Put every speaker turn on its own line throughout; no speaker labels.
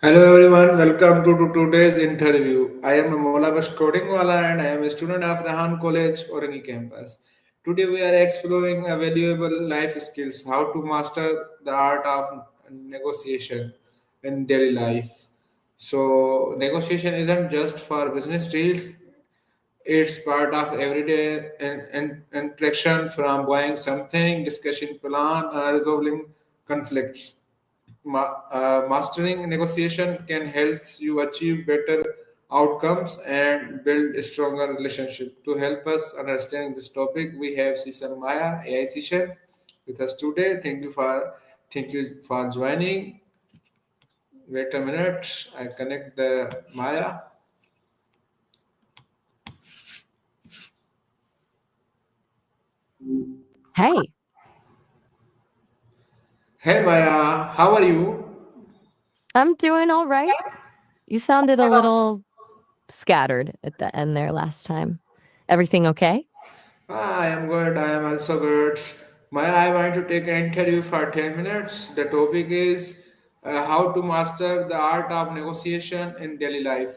Hello everyone, welcome to today's interview. I am Molavash Kodingwala and I am a student of Rahan College, Orangi campus. Today we are exploring a valuable life skills, how to master the art of negotiation in daily life. So negotiation isn't just for business deals, it's part of everyday interaction from buying something, discussing plan, resolving conflicts. Mastering negotiation can help you achieve better outcomes and build a stronger relationship. To help us understanding this topic, we have Sesame Maya, AI session, with us today. Thank you for joining. Wait a minute, I connect the Maya.
Hey,
Hey Maya, how are you?
I'm doing all right. You sounded a little scattered at the end there last time. Everything okay?
I am good. I am also good. Maya, I want to take an interview for 10 minutes. The topic is how to master the art of negotiation in daily life.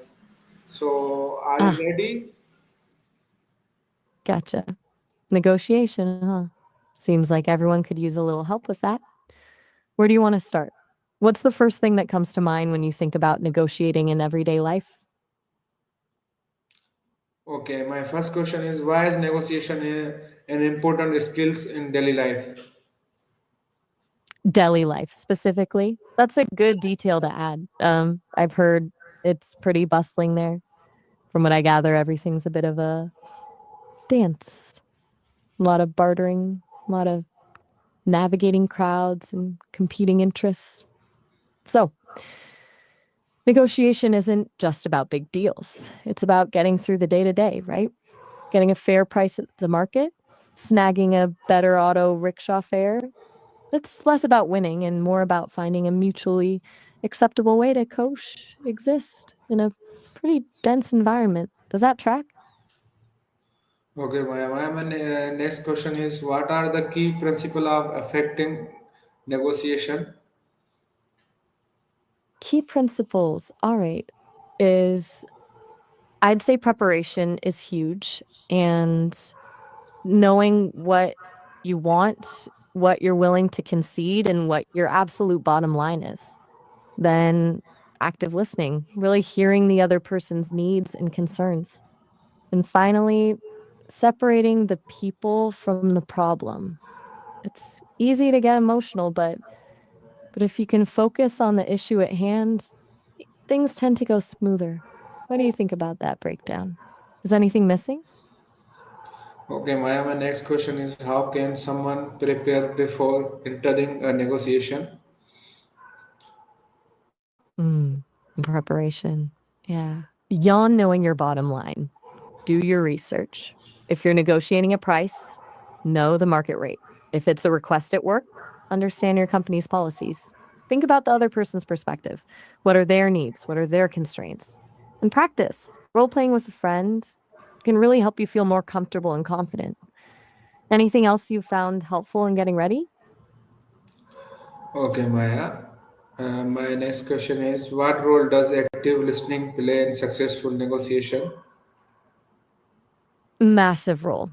So, are you
Ah,
ready?
gotcha. Negotiation, huh? Seems like everyone could use a little help with that. Where do you want to start? What's the first thing that comes to mind when you think about negotiating in everyday life?
Okay, my first question is why is negotiation an important skill in daily life?
Daily life specifically. That's a good detail to add. I've heard it's pretty bustling there. From what I gather, everything's a bit of a dance. A lot of bartering, a lot of navigating crowds and competing interests. So, negotiation isn't just about big deals. It's about getting through the day to day, right? Getting a fair price at the market, snagging a better auto rickshaw fare. It's less about winning and more about finding a mutually acceptable way to exist in a pretty dense environment. Does that track?
Okay, my next question is what are the key principles of affecting negotiation?
Key principles, all right, is I'd say preparation is huge and knowing what you want, what you're willing to concede, and what your absolute bottom line is. Then active listening, really hearing the other person's needs and concerns. And finally, separating the people from the problem. It's easy to get emotional, but if you can focus on the issue at hand, things tend to go smoother. What do you think about that breakdown? Is anything missing?
Okay, my next question is how can someone prepare before entering a negotiation?
Mm, preparation. Yeah. Beyond knowing your bottom line, do your research. If you're negotiating a price, know the market rate. If it's a request at work, understand your company's policies. Think about the other person's perspective. What are their needs? What are their constraints? And practice. Role playing with a friend can really help you feel more comfortable and confident. Anything else you found helpful in getting ready?
Okay, Maya. My next question is what role does active listening play in successful negotiation?
Massive role.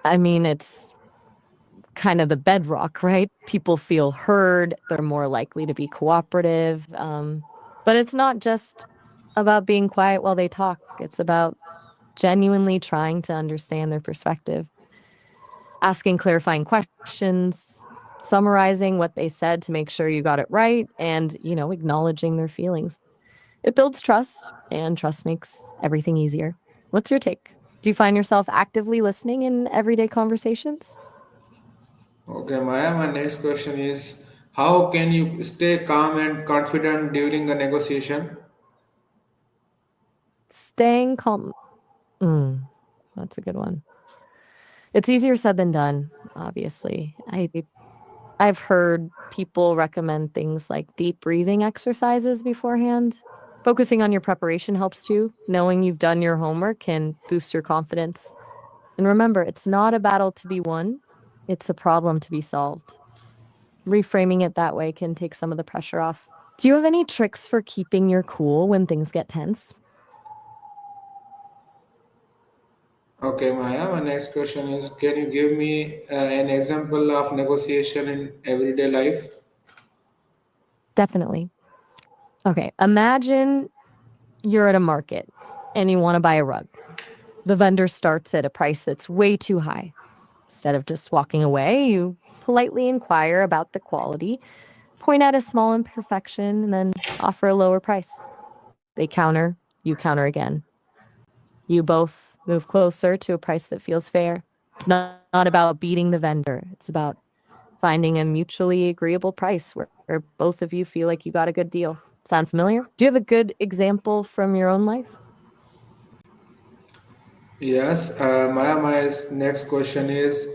I mean, it's kind of the bedrock, right? People feel heard, they're more likely to be cooperative. But it's not just about being quiet while they talk, it's about genuinely trying to understand their perspective, asking clarifying questions, summarizing what they said to make sure you got it right, and, acknowledging their feelings. It builds trust, and trust makes everything easier. What's your take? Do you find yourself actively listening in everyday conversations?
Okay, Maya. My next question is how can you stay calm and confident during a negotiation?
Staying calm. Mm, that's a good one. It's easier said than done, obviously. I've heard people recommend things like deep breathing exercises beforehand. Focusing on your preparation helps too. Knowing you've done your homework can boost your confidence. And remember, it's not a battle to be won, it's a problem to be solved. Reframing it that way can take some of the pressure off. Do you have any tricks for keeping your cool when things get tense?
Okay, Maya, my next question is, can you give me an example of negotiation in everyday life?
Definitely. Okay, imagine you're at a market and you want to buy a rug. The vendor starts at a price that's way too high. Instead of just walking away, you politely inquire about the quality, point out a small imperfection, and then offer a lower price. They counter, you counter again. You both move closer to a price that feels fair. It's not about beating the vendor, it's about finding a mutually agreeable price where both of you feel like you got a good deal. Sound familiar? Do you have a good example from your own life?
Yes, Maya, my next question is,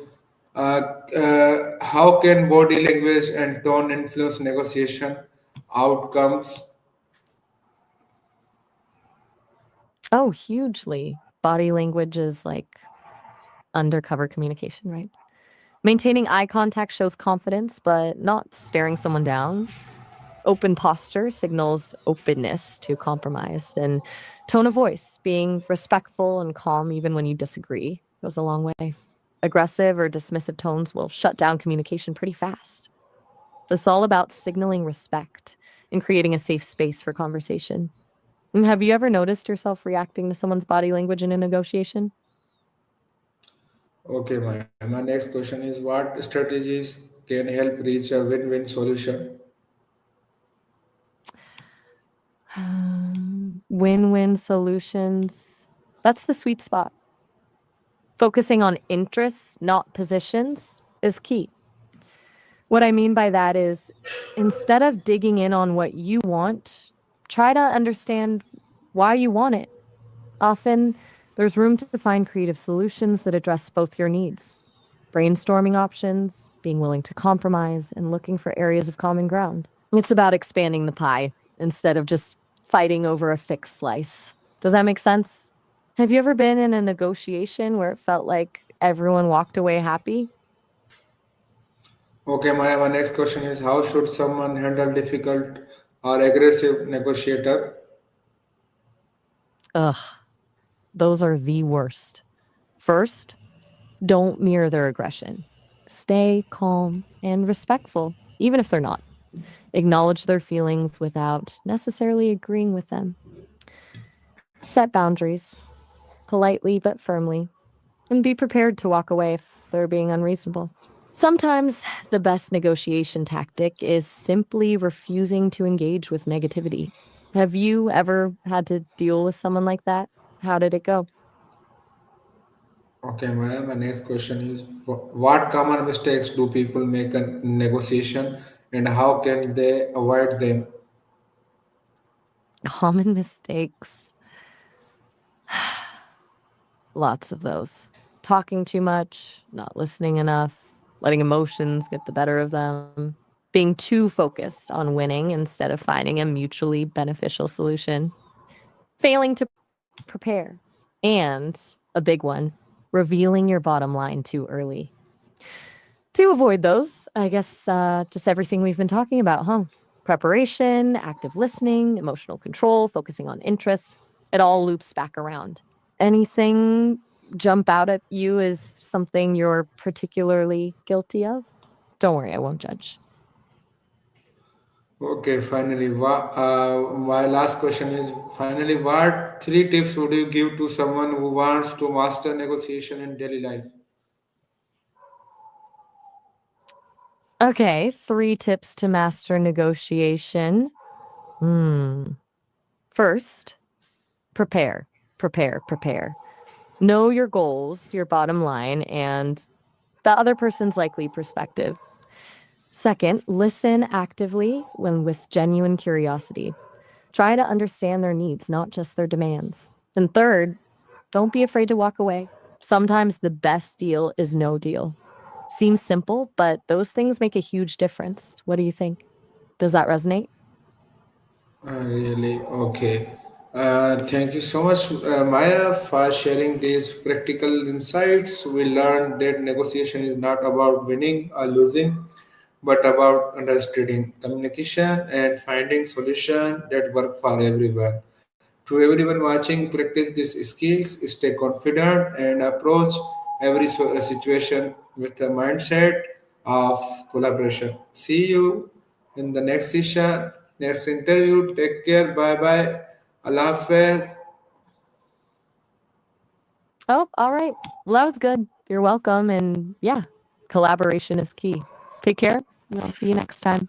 how can body language and tone influence negotiation outcomes?
Oh, hugely. Body language is like undercover communication, right? Maintaining eye contact shows confidence, but not staring someone down. Open posture signals openness to compromise, and tone of voice, being respectful and calm even when you disagree, goes a long way. Aggressive or dismissive tones will shut down communication pretty fast. It's all about signaling respect and creating a safe space for conversation. And have you ever noticed yourself reacting to someone's body language in a negotiation?
Okay, Maya, my next question is, what strategies can help reach a win-win solution?
Win win solutions. That's the sweet spot. Focusing on interests, not positions, is key. What I mean by that is instead of digging in on what you want, try to understand why you want it. Often, there's room to find creative solutions that address both your needs. Brainstorming options, being willing to compromise, and looking for areas of common ground. It's about expanding the pie instead of just fighting over a fixed slice. Does that make sense? Have you ever been in a negotiation where it felt like everyone walked away happy?
Okay, Maya, my next question is, how should someone handle difficult or aggressive negotiator?
Ugh, those are the worst. First, don't mirror their aggression. Stay calm and respectful, even if they're not. Acknowledge their feelings without necessarily agreeing with them. Set boundaries, politely but firmly, and be prepared to walk away if they're being unreasonable. Sometimes the best negotiation tactic is simply refusing to engage with negativity. Have you ever had to deal with someone like that? How did it go?
Okay, Maya, my next question is, what common mistakes do people make in negotiation and how can they avoid them?
Common mistakes. Lots of those. Talking too much, not listening enough, letting emotions get the better of them, being too focused on winning instead of finding a mutually beneficial solution, failing to prepare, and a big one, revealing your bottom line too early. To avoid those, I guess just everything we've been talking about, huh? Preparation, active listening, emotional control, focusing on interests, it all loops back around. Anything jump out at you as something you're particularly guilty of? Don't worry, I won't judge.
Okay, finally, my last question is, finally, what three tips would you give to someone who wants to master negotiation in daily life?
Okay, 3 tips to master negotiation. Hmm. First, prepare, prepare. Know your goals, your bottom line, and the other person's likely perspective. Second, listen actively when with genuine curiosity. Try to understand their needs, not just their demands. And third, don't be afraid to walk away. Sometimes the best deal is no deal. Seems simple, but those things make a huge difference. What do you think? Does that resonate?
Really? Okay. Thank you so much, Maya, for sharing these practical insights. We learned that negotiation is not about winning or losing, but about understanding communication and finding solutions that work for everyone. To everyone watching, practice these skills, stay confident, and approach every situation with a mindset of collaboration. See you in the next session, next interview. Take care. Bye bye. Allah Hafiz.
Oh, all right. Well, that was good. You're welcome. And yeah, collaboration is key. Take care, and I'll see you next time.